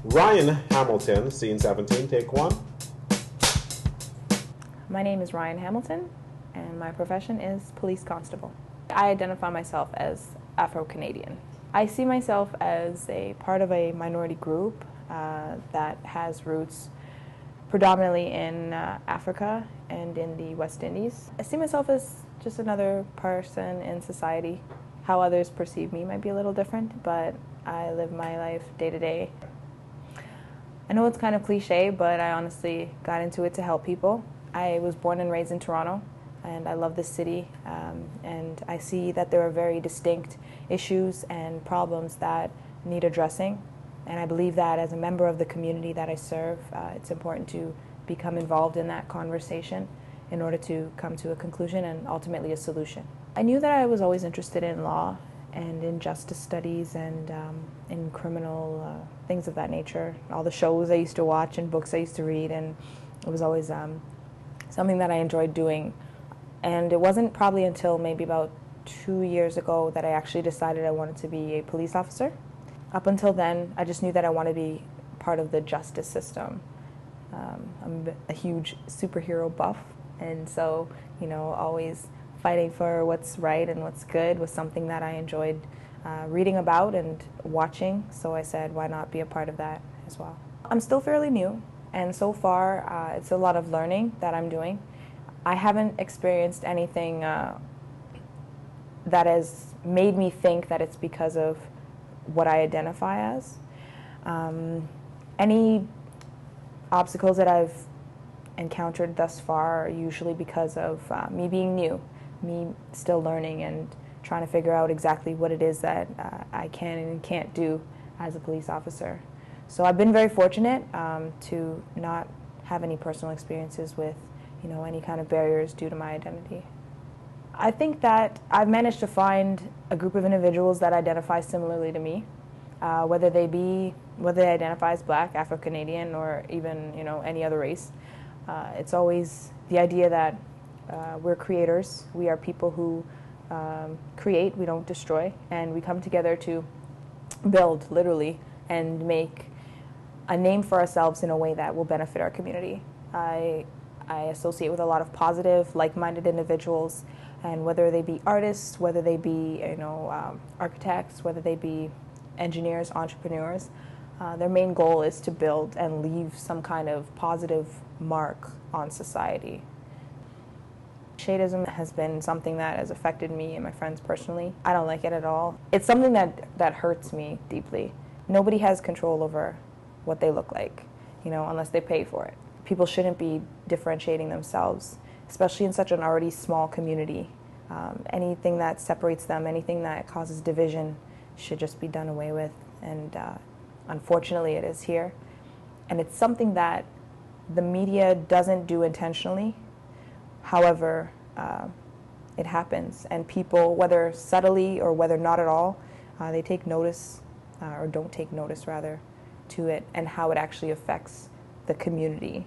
Rian Hamilton, scene 17, take one. My name is Rian Hamilton, and my profession is police constable. I identify myself as Afro-Canadian. I see myself as a part of a minority group that has roots predominantly in Africa and in the West Indies. I see myself as just another person in society. How others perceive me might be a little different, but I live my life day to day. I know it's kind of cliche, but I honestly got into it to help people. I was born and raised in Toronto, and I love this city, and I see that there are very distinct issues and problems that need addressing, and I believe that as a member of the community that I serve, it's important to become involved in that conversation in order to come to a conclusion and ultimately a solution. I knew that I was always interested in law and in justice studies and in criminal things of that nature. All the shows I used to watch and books I used to read, and it was always something that I enjoyed doing. And it wasn't probably until maybe about 2 years ago that I actually decided I wanted to be a police officer. Up until then, I just knew that I wanted to be part of the justice system. I'm a huge superhero buff, and so, always fighting for what's right and what's good was something that I enjoyed reading about and watching, so I said, why not be a part of that as well? I'm still fairly new, and so far it's a lot of learning that I'm doing. I haven't experienced anything that has made me think that it's because of what I identify as. Any obstacles that I've encountered thus far are usually because of me being new, me still learning and trying to figure out exactly what it is that I can and can't do as a police officer. So I've been very fortunate to not have any personal experiences with any kind of barriers due to my identity. I think that I've managed to find a group of individuals that identify similarly to me, whether they identify as Black, Afro-Canadian, or even any other race. It's always the idea that we're creators. We are people who create, we don't destroy, and we come together to build, literally, and make a name for ourselves in a way that will benefit our community. I associate with a lot of positive, like-minded individuals, and whether they be artists, whether they be architects, whether they be engineers, entrepreneurs, their main goal is to build and leave some kind of positive mark on society. Shadeism has been something that has affected me and my friends personally. I don't like it at all. It's something that hurts me deeply. Nobody has control over what they look like, unless they pay for it. People shouldn't be differentiating themselves, especially in such an already small community. Anything that separates them, anything that causes division should just be done away with, and unfortunately it is here. And it's something that the media doesn't do intentionally. However, it happens, and people, whether subtly or whether not at all, they take notice, or don't take notice rather, to it and how it actually affects the community.